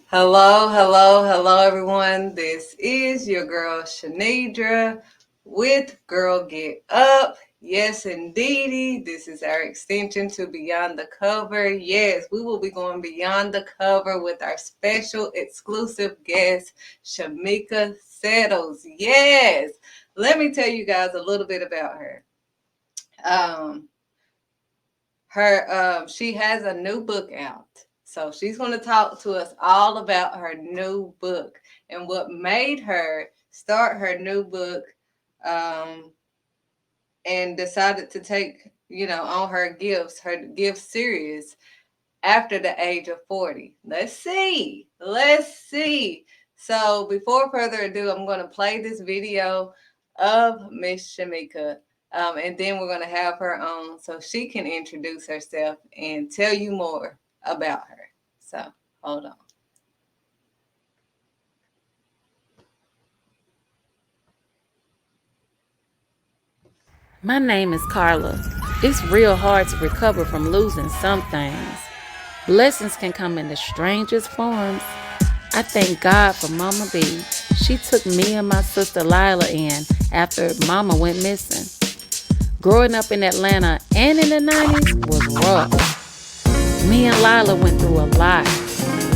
Hello, hello, hello, everyone. This is your girl Shanidra with Girl Get Up. Yes, indeedy. This is our extension to Beyond the Cover. Yes, we will be going beyond the cover with our special exclusive guest, Shermeaka Settles. Yes, let me tell you guys a little bit about her. Um, she has a new book out. So she's going to talk to us all about her new book and what made her start her new book, um, and decided to take, on her gifts serious after the age of 40. Let's see. Let's see. So before further ado, I'm going to play this video of Miss Shermeaka. And then we're going to have her on so she can introduce herself and tell you more about her. So hold on. My name is Carla. It's real hard to recover from losing some things. Blessings can come in the strangest forms. I thank God for Mama B. She took me and my sister Lila in after Mama went missing. Growing up in Atlanta and in the 90s was rough. Me and Lila went through a lot: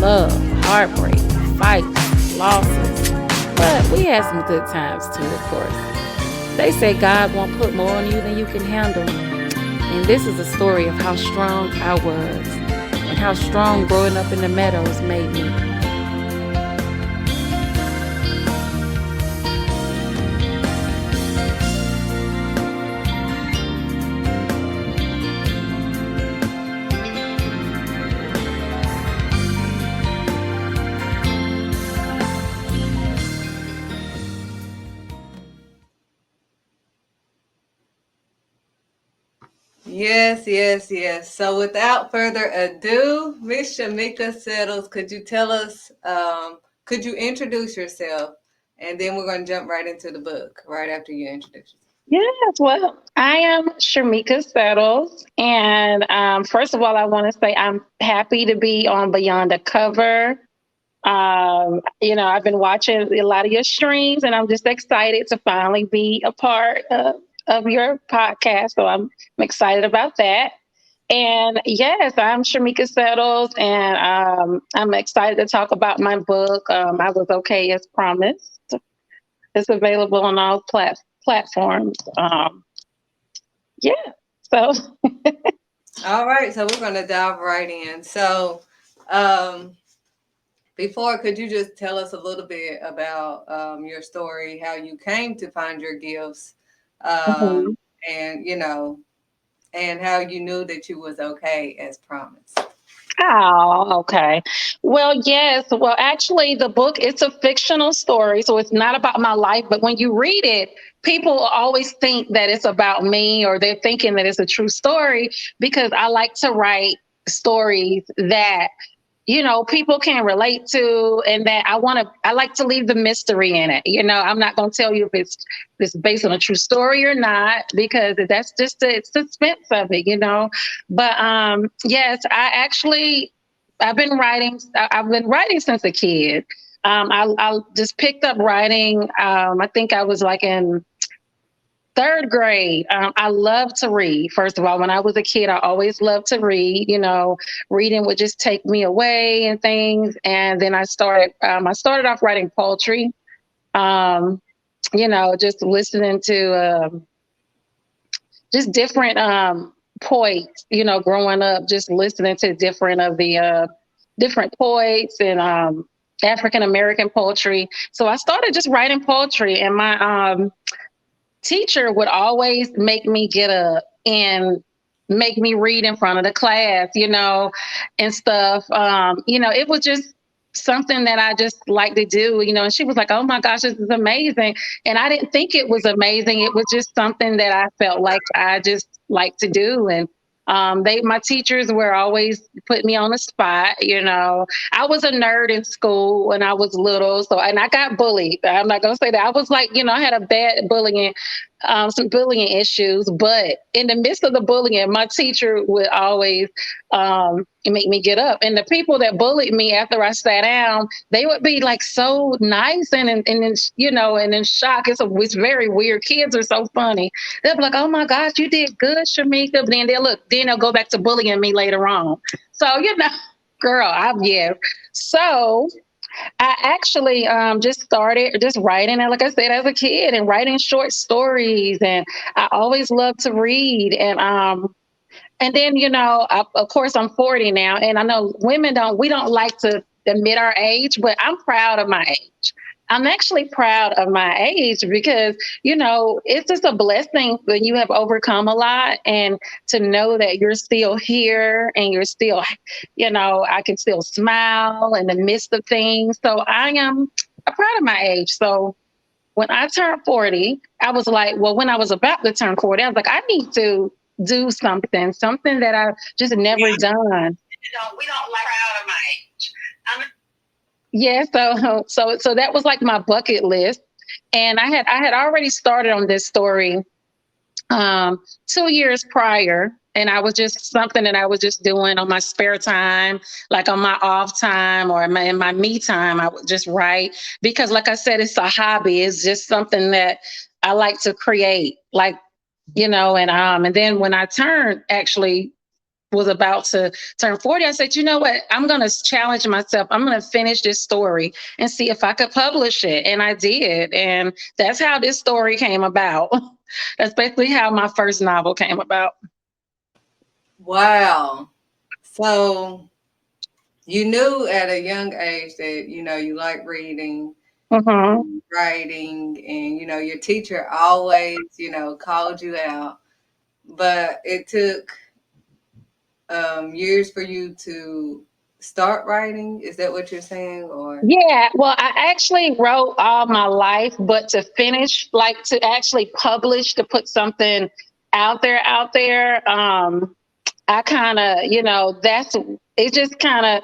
love, heartbreak, fights, losses. But we had some good times too, of course. They say God won't put more on you than you can handle. And this is a story of how strong I was and how strong growing up in the meadows made me. Yes, yes, yes. So without further ado, Miss Shamika Settles, could you tell us, could you introduce yourself? And then we're going to jump right into the book right after you introduce yourself. Yes, well, I am Shermeaka Settles. And first of all, I want to say I'm happy to be on Beyond the Cover. I've been watching a lot of your streams, and I'm just excited to finally be a part of your podcast. So I'm excited about that. And yes, I'm Shermeaka Settles, and I'm excited to talk about my book. I was okay as promised. It's available on all platforms. Yeah. So All right, so we're going to dive right in. So, um, before, could you just tell us a little bit about your story, how you came to find your gifts, um, mhm. and and how you knew that you was okay as promised? Oh, okay. Well, yes. Well, actually, the book it's a fictional story, so it's not about my life. But when you read it, people always think that it's about me, or they're thinking that it's a true story because I like to write stories that people can relate to, and that I like to leave the mystery in it. I'm not going to tell you if it's based on a true story or not, because that's just the suspense of it. But yes, I've been writing since a kid. I just picked up writing. I think I was like in third grade. I love to read. First of all, when I was a kid, I always loved to read. Reading would just take me away and things. And then I started off writing poetry. Um, just listening to just different poets. Growing up, just listening to different poets and African American poetry. So I started just writing poetry, and my teacher would always make me get up and make me read in front of the class, and stuff. It was just something that I just like to do, and she was like, "Oh my gosh, this is amazing." And I didn't think it was amazing. It was just something that I felt like I just like to do. And my teachers were always put me on the spot. I was a nerd in school when I was little, and I got bullied. I'm not gonna say that I was like, I had a bad bullying some bullying issues. But in the midst of the bullying, my teacher would always make me get up. And the people that bullied me after I sat down, they would be like so nice and in shock. It's very weird. Kids are so funny. They'll be like, "Oh my gosh, you did good, Shermeaka." But then they'll go back to bullying me later on. So girl, yeah. So I actually just started just writing, and like I said, as a kid, and writing short stories, and I always loved to read, and then of course, I'm 40 now, and I know women don't like to admit our age, but I'm proud of my age. I'm actually proud of my age because it's just a blessing when you have overcome a lot, and to know that you're still here and you're still, I can still smile in the midst of things. So I am proud of my age. So when I turned 40, I was like, well, when I was about to turn 40, I was like, I need to do something that I've just never done. Yeah, so that was like my bucket list. And I had already started on this story 2 years prior. And I was just something that I was just doing on my spare time, like on my off time or in my me time. I would just write because, like I said, it's a hobby. It's just something that I like to create, like and then when I turned actually was about to turn 40, I said, you know what? I'm going to challenge myself. I'm going to finish this story and see if I could publish it. And I did. And that's how this story came about. That's basically how my first novel came about. Wow. So you knew at a young age that you like reading, Hmm. writing, and your teacher always called you out, but it took years for you to start writing. Is that what you're saying? Or Yeah, well, I actually wrote all my life, but to finish, like to actually publish, to put something out there, I kind of, that's it just kind of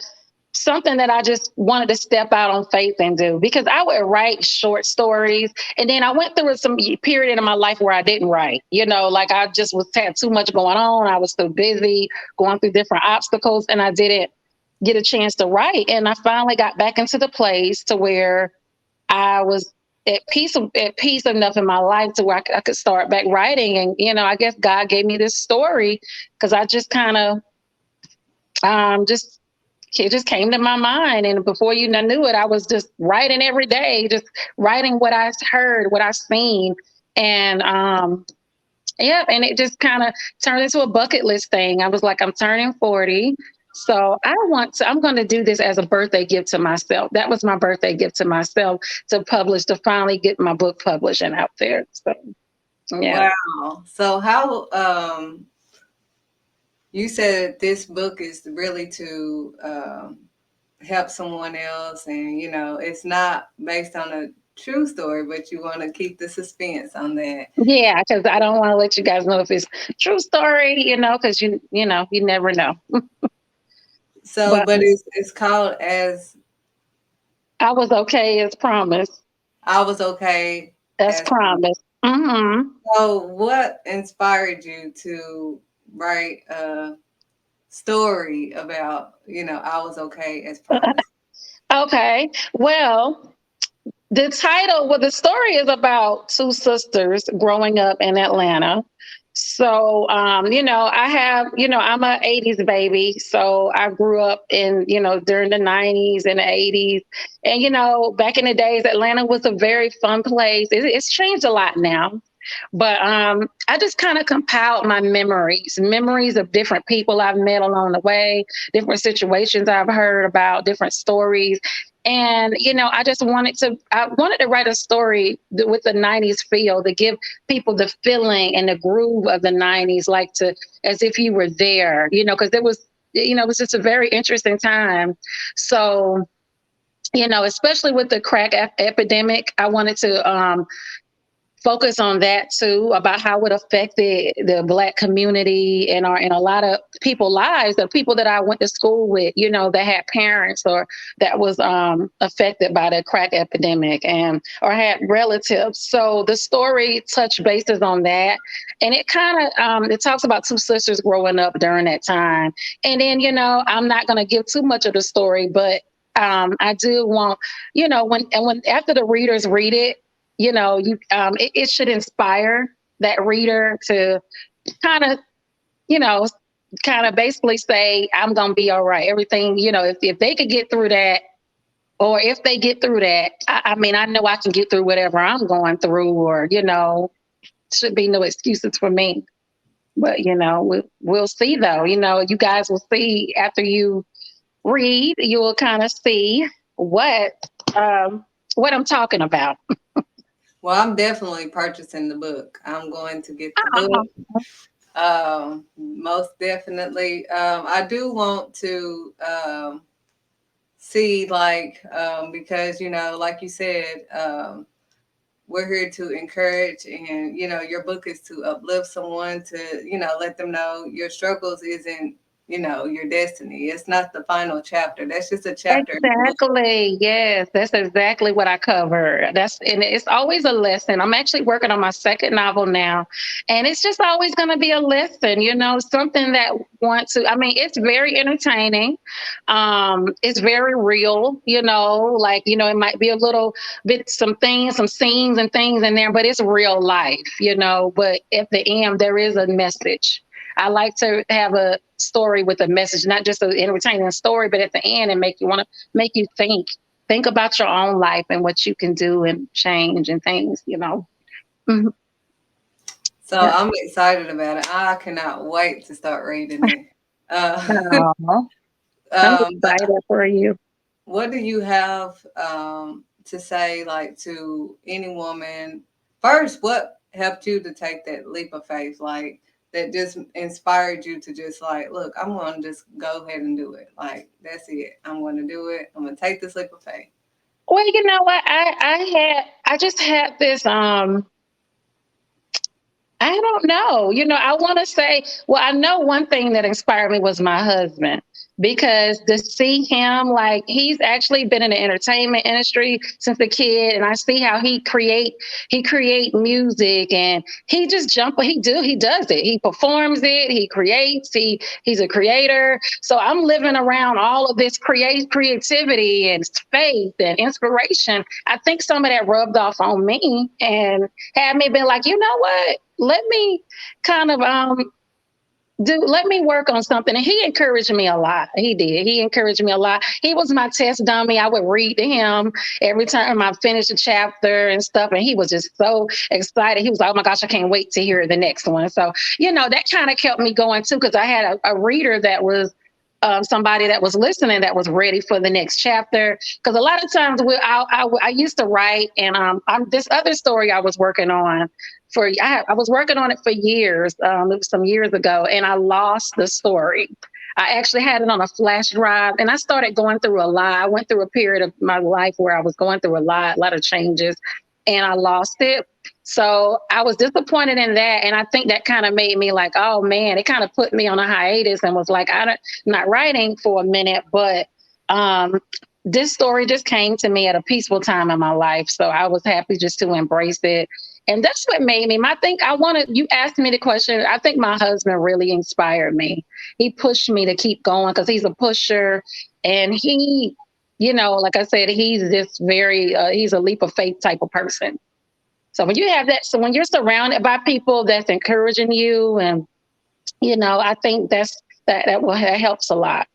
something that I just wanted to step out on faith and do because I would write short stories. And then I went through some period in my life where I didn't write, like I just had too much going on. I was too busy going through different obstacles and I didn't get a chance to write. And I finally got back into the place to where I was at peace enough in my life to where I could start back writing. And, I guess God gave me this story because I just kind of just it just came to my mind. And before I knew it, I was just writing every day, just writing what I heard, what I seen. And yeah, and it just kind of turned into a bucket list thing. I was like, I'm turning 40. So I'm going to do this as a birthday gift to myself. That was my birthday gift to myself to finally get my book published and out there. So, yeah. wow. So how you said this book is really to help someone else, and it's not based on a true story, but you want to keep the suspense on that. Yeah, because I don't want to let you guys know if it's true story, because you never know. So, But but it's called as I was okay as promised. I was okay As as promised. promised. Hmm. So, what inspired you to write a story about, I was okay as promised? Okay. Well, the story is about two sisters growing up in Atlanta. So, I'm a 80s baby. So I grew up during the 90s and the 80s. And, back in the days, Atlanta was a very fun place. It's changed a lot now. But I just kind of compiled my memories of different people I've met along the way, different situations I've heard about, different stories. And I wanted to write a story with the 90s feel to give people the feeling and the groove of the 90s, like to as if you were there, because it was just a very interesting time. So, especially with the crack epidemic, I wanted to focus on that too, about how it affected the Black community and our, and a lot of people lives, the people that I went to school with, you know, that had parents or that was affected by the crack epidemic, and or had relatives. So the story touched bases on that, and it kind of it talks about two sisters growing up during that time. And then, you know, I'm not going to give too much of the story, but I do want, you know, when after the readers read it, you know, it should inspire that reader to kind of, you know, kind of basically say, I'm gonna be all right. Everything, you know, if they could get through that, or if they get through that, I mean, I know I can get through whatever I'm going through, or, you know, should be no excuses for me. But, you know, we'll see though. You know, you guys will see after you read, you will kind of see um, what I'm talking about. Well, I'm definitely purchasing the book. I'm going to get the book. Uh-uh. Most definitely. I do want to see, like, because, you know, like you said, we're here to encourage, and, you know, your book is to uplift someone, to, you know, let them know your struggles isn't, you know, your destiny. It's not the final chapter. That's just a chapter in the book. Exactly. Yes, that's exactly what I cover. That's, and it's always a lesson. I'm actually working on my second novel now, and it's just always going to be a lesson. You know, something that want to. I mean, it's very entertaining. It's very real. You know, like, you know, it might be a little bit some things, some scenes and things in there, but it's real life. You know, but at the end there is a message. I like to have a story with a message, not just an entertaining story, but at the end and make you want to, make you think about your own life and what you can do and change and things, you know. Mhm. So Yeah. I'm excited about it. I cannot wait to start reading it. Aw, I'm But excited for you. what do you have to say, like, to any woman? First, what helped you to take that leap of faith, like, that just inspired you to just, like, look, I'm going to just go ahead and do it. Like, that's it. I'm going to do it. I'm going to take this leap of faith. Well, you know what? I just had this I don't know. You know, I want to say, well, I know one thing that inspired me was my husband, because to see him, like, he's actually been in the entertainment industry since a kid, and I see how he create music, and he just he does it. He performs it, he creates, he's a creator. So I'm living around all of this creativity and faith and inspiration. I think some of that rubbed off on me and had me been like, you know what? Let me kind of let me work on something. And he encouraged me a lot. He did. He encouraged me a lot. He was my test dummy. I would read to him every time I finished a chapter and stuff. And he was just so excited. He was like, oh my gosh, I can't wait to hear the next one. So, you know, that kind of kept me going too, because I had a reader that was somebody that was listening that was ready for the next chapter. Because a lot of times I used to write, and this other story I was working on I was working on it for years. It was some years ago, and I lost the story. I actually had it on a flash drive, and I started going through a lot. I went through a period of my life where I was going through a lot of changes, and I lost it. So I was disappointed in that, and I think that kind of made me like, oh man, it kind of put me on a hiatus and was like, I'm not writing for a minute, but um, this story just came to me at a peaceful time in my life, so I was happy just to embrace it. And that's what made me. I think I wanted, you asked me the question. I think my husband really inspired me. He pushed me to keep going because he's a pusher, and he, you know, like I said, he's this very, he's a leap of faith type of person. So when you have that, so when you're surrounded by people that's encouraging you, and, you know, I think that helps a lot.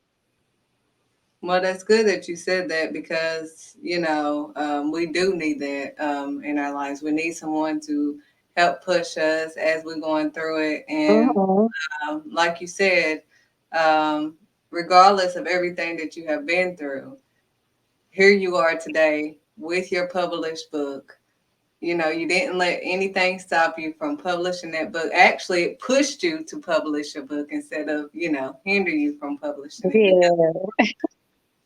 Well, that's good that you said that, because, you know, we do need that in our lives. We need someone to help push us as we're going through it. And Mhm. like you said, um, regardless of everything that you have been through, here you are today with your published book. You know, you didn't let anything stop you from publishing that book. Actually, it pushed you to publish your book instead of, you know, hinder you from publishing it, because Yeah.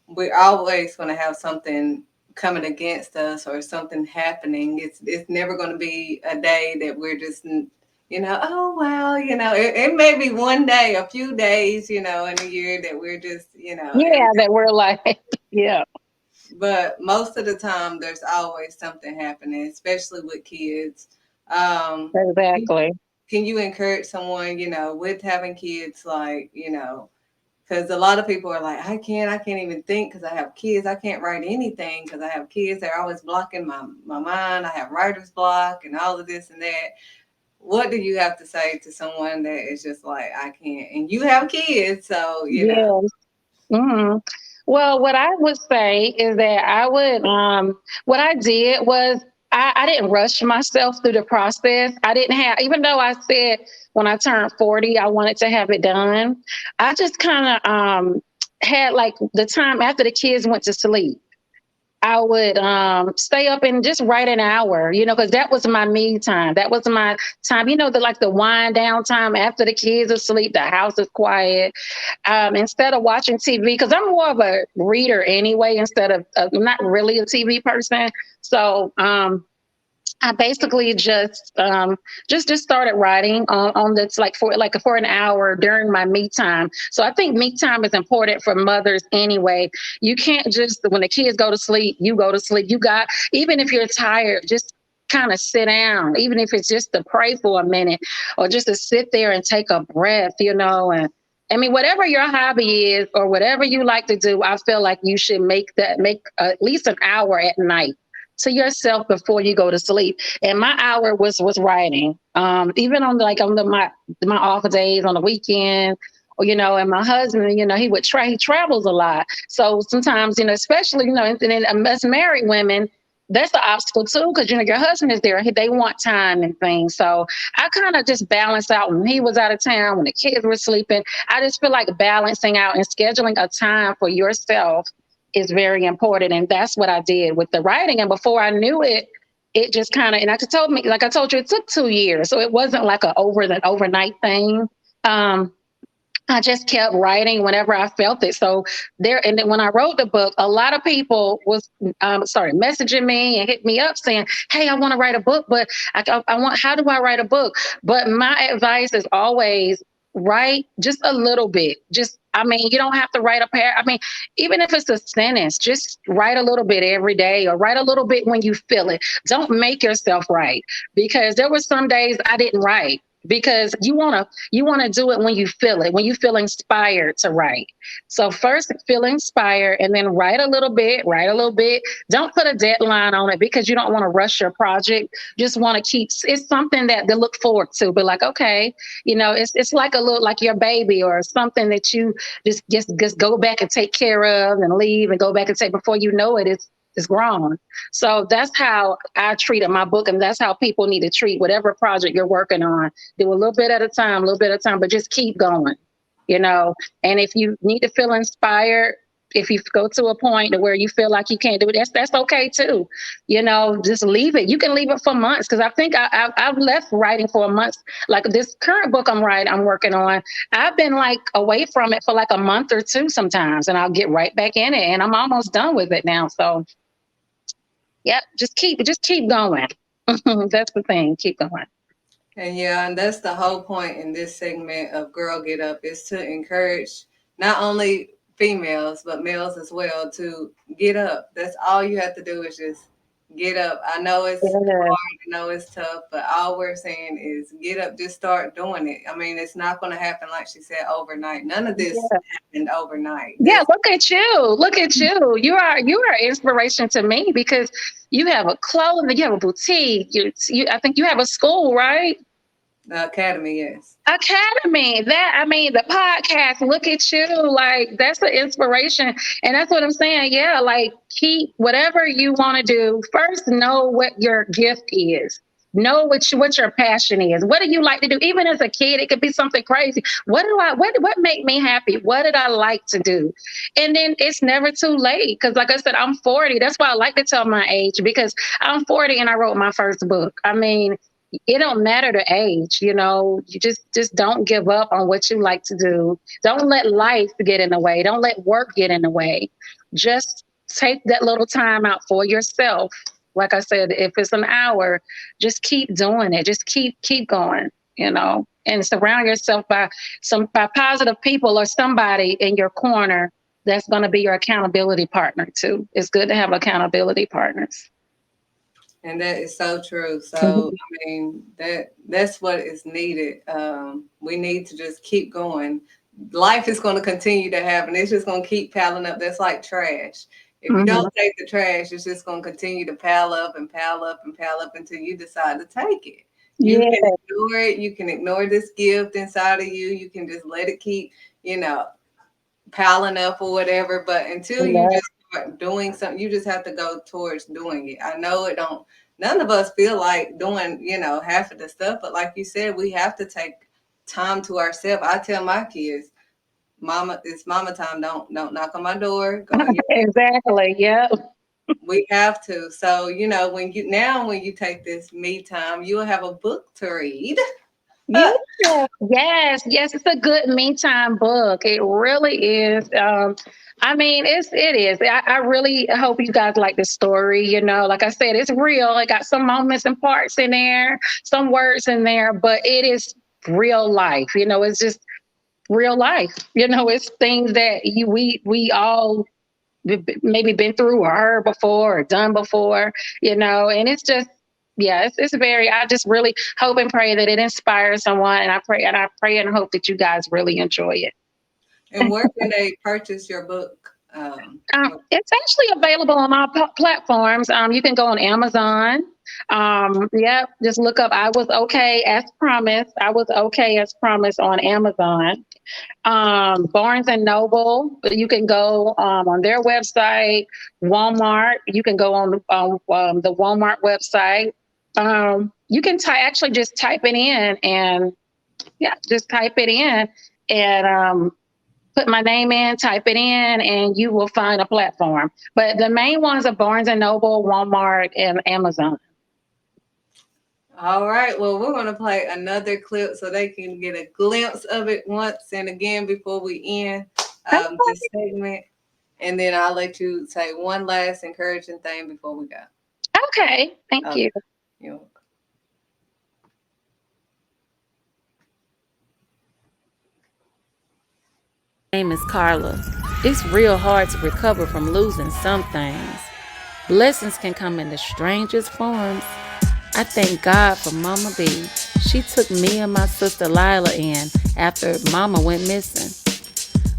we're always going to have something coming against us or something happening, it's never going to be a day that we're just, oh well, it may be one day, a few days, in a year that we're just, Yeah, that we're like, yeah, but most of the time there's always something happening, especially with kids. Um, exactly. can you encourage someone, with having kids, like, because a lot of people are like, I can't even think because I have kids. I can't write anything because I have kids. They're always blocking my mind. I have writer's block and all of this and that. What do you have to say to someone that is just like, I can't? And you have kids, so Yeah. Hmm. Well, what I would say is that what I did was I didn't rush myself through the process. I didn't have, even though I said when I turned 40, I wanted to have it done, I just kind of had like the time after the kids went to sleep. I would stay up and just write an hour, because that was my me time. That was my time, the wind down time after the kids are asleep, the house is quiet. Instead of watching TV, because I'm more of a reader anyway, instead of I'm not really a TV person. So I basically just started writing on this like for an hour during my me time. So I think me time is important for mothers anyway. You can't just when the kids go to sleep, you go to sleep. You got even if you're tired, just kind of sit down, even if it's just to pray for a minute or just to sit there and take a breath, and I mean, whatever your hobby is or whatever you like to do, I feel like you should make at least an hour at night to yourself before you go to sleep. And my hour was writing. Even on my off days on the weekend, or and my husband, he travels a lot. So sometimes, especially, and us married women, that's the obstacle too, because your husband is there. They want time and things. So I kind of just balanced out when he was out of town, when the kids were sleeping. I just feel like balancing out and scheduling a time for yourself is very important. And that's what I did with the writing. And before I knew it, it just kind of, and like I told you, it took 2 years. So it wasn't like an overnight thing. Um, I just kept writing whenever I felt it. So and then when I wrote the book, a lot of people started messaging me and hit me up saying, "Hey, I want to write a book, but I want. How do I write a book?" But my advice is always write just a little bit. I mean, you don't have to write a pair. I mean, even if it's a sentence, just write a little bit every day, or write a little bit when you feel it. Don't make yourself write, because there were some days I didn't write because you want to do it when you feel it, when you feel inspired to write. So first feel inspired and then write a little bit. Don't put a deadline on it because you don't want to rush your project. Just want to keep it's something that to look forward to. But like, okay, it's like a little like your baby or something that you just go back and take care of and leave and go back and take before you know it, it's grown. So that's how I treated my book, and that's how people need to treat whatever project you're working on. Do a little bit at a time, a little bit at a time, but just keep going, you know. And if you need to feel inspired, if you go to a point where you feel like you can't do it, that's okay too. Just leave it. You can leave it for months, because I think I've left writing for a month. Like this current book I'm working on, I've been like away from it for like a month or two sometimes, and I'll get right back in it, and I'm almost done with it now. So yep, just keep going. That's the thing. Keep going. And yeah, and that's the whole point in this segment of Girl Get Up, is to encourage not only females but males as well to get up. That's all you have to do is just get up. I know it's Yeah. hard, I know it's tough, but all we're saying is get up, just start doing it. I mean, it's not going to happen, like she said, overnight. None of this Yeah. happened overnight. Yeah, This look at you. Look at you. You are inspiration to me because you have a clothing, you have a boutique. I think you have a school, right? the academy, yes. Academy. That I mean, the podcast. Look at you. Like that's the inspiration, and that's what I'm saying. Yeah, like keep whatever you want to do. First, know what your gift is. Know what your passion is. What do you like to do? Even as a kid, it could be something crazy. What make me happy? What did I like to do? And then it's never too late. Because like I said, I'm 40. That's why I like to tell my age, because I'm 40 and I wrote my first book. I mean, it don't matter the age, you just don't give up on what you like to do. Don't let life get in the way. Don't let work get in the way. Just take that little time out for yourself. Like I said, if it's an hour, just keep doing it. Just keep going, and surround yourself by positive people or somebody in your corner that's going to be your accountability partner too. It's good to have accountability partners. And that is so true. So Mhm. I mean that's what is needed. We need to just keep going. Life is going to continue to happen. It's just going to keep piling up. That's like trash. If you don't Mhm. take the trash, it's just going to continue to pile up and pile up and pile up until you decide to take it. You can Yeah. ignore it. You can ignore this gift inside of you. You can just let it keep, you know, piling up or whatever. But until you Yeah. just start doing something, you just have to go towards doing it. I know it don't. None of us feel like doing, half of the stuff. But like you said, we have to take time to ourselves. I tell my kids, "Mama, it's mama time. Don't knock on my door. Go in your." Exactly. Yeah. We have to. So when you take this me time, you'll have a book to read. Yeah. Yes. It's a good me time book. It really is. I mean, it is. I really hope you guys like the story. Like I said, it's real. It got some moments and parts in there, some words in there, but it is real life. It's just real life. It's things that we all maybe been through or heard before or done before, and it's just, yeah, it's very, I just really hope and pray that it inspires someone. And I pray and hope that you guys really enjoy it. And where can they purchase your book? It's actually available on all platforms. You can go on Amazon. Yeah, just look up I Was Okay as Promised. I Was Okay as Promised on Amazon. Barnes and Noble, you can go on their website. Walmart, you can go on the Walmart website. You can actually just type it in, and yeah, just type it in, and put my name in, type it in, and you will find a platform. But the main ones are Barnes and Noble, Walmart, and Amazon. All right. Well, we're going to play another clip so they can get a glimpse of it once and again before we end this segment. And then I'll let you say one last encouraging thing before we go. Okay, thank Okay. you. You know, Name is Carla. It's real hard to recover from losing some things. Blessings can come in the strangest forms. I thank God for Mama B. She took me and my sister Lila in after Mama went missing.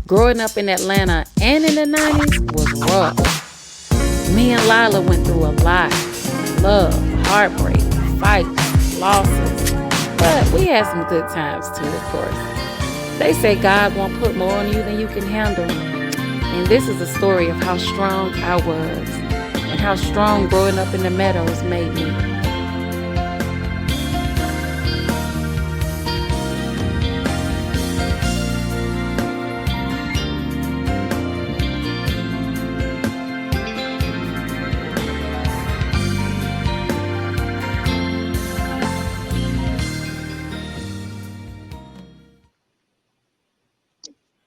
Growing up in Atlanta and in the 90s was rough. Me and Lila went through a lot. Love, heartbreak, fights, losses. But we had some good times too, of course. They say God won't put more on you than you can handle. And this is a story of how strong I was and how strong growing up in the meadows made me.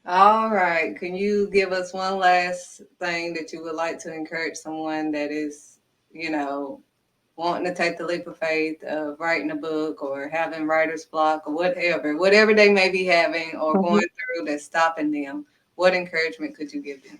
all right. Can you give us one last thing that you would like to encourage someone that is, you know, wanting to take the leap of faith of writing a book or having writer's block or whatever they may be having or going Mhm. through that's stopping them? What encouragement could you give them?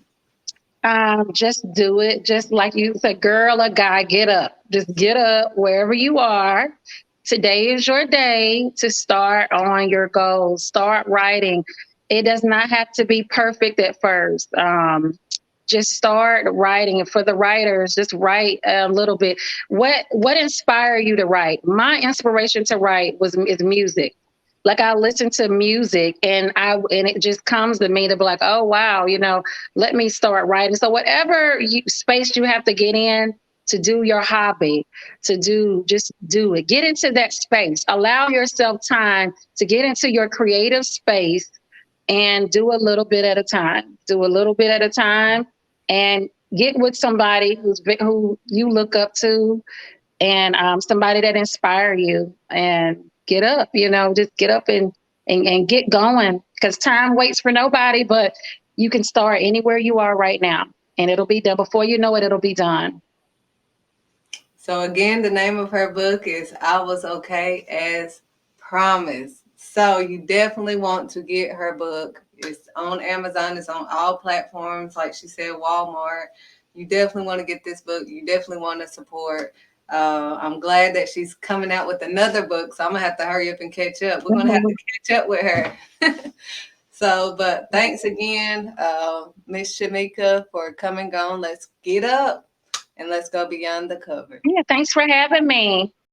Just do it. Just like you said, girl or guy, get up. Just get up wherever you are. Today is your day to start on your goals. Start writing. It does not have to be perfect at first. Just start writing. And for the writers, just write a little bit. What inspired you to write? My inspiration to write is music. Like I listen to music, and it just comes to me to be like, oh wow, let me start writing. So whatever space you have to get in to do your hobby, just do it. Get into that space. Allow yourself time to get into your creative space and do a little bit at a time. Do a little bit at a time, and get with somebody who you look up to, and somebody that inspire you, and get up. Just get up and get going, because time waits for nobody. But you can start anywhere you are right now, and it'll be done. Before you know it, it'll be done. So again, the name of her book is I Was Okay as Promised. So you definitely want to get her book. It's on Amazon, it's on all platforms, like she said, Walmart. You definitely want to get this book. You definitely want to support. I'm glad that she's coming out with another book, so I'm gonna have to hurry up and catch up. We're gonna have Mhm. to catch up with her. So, but thanks again, Miss Shamika, for coming on. Let's get up and let's go beyond the cover. Yeah, thanks for having me.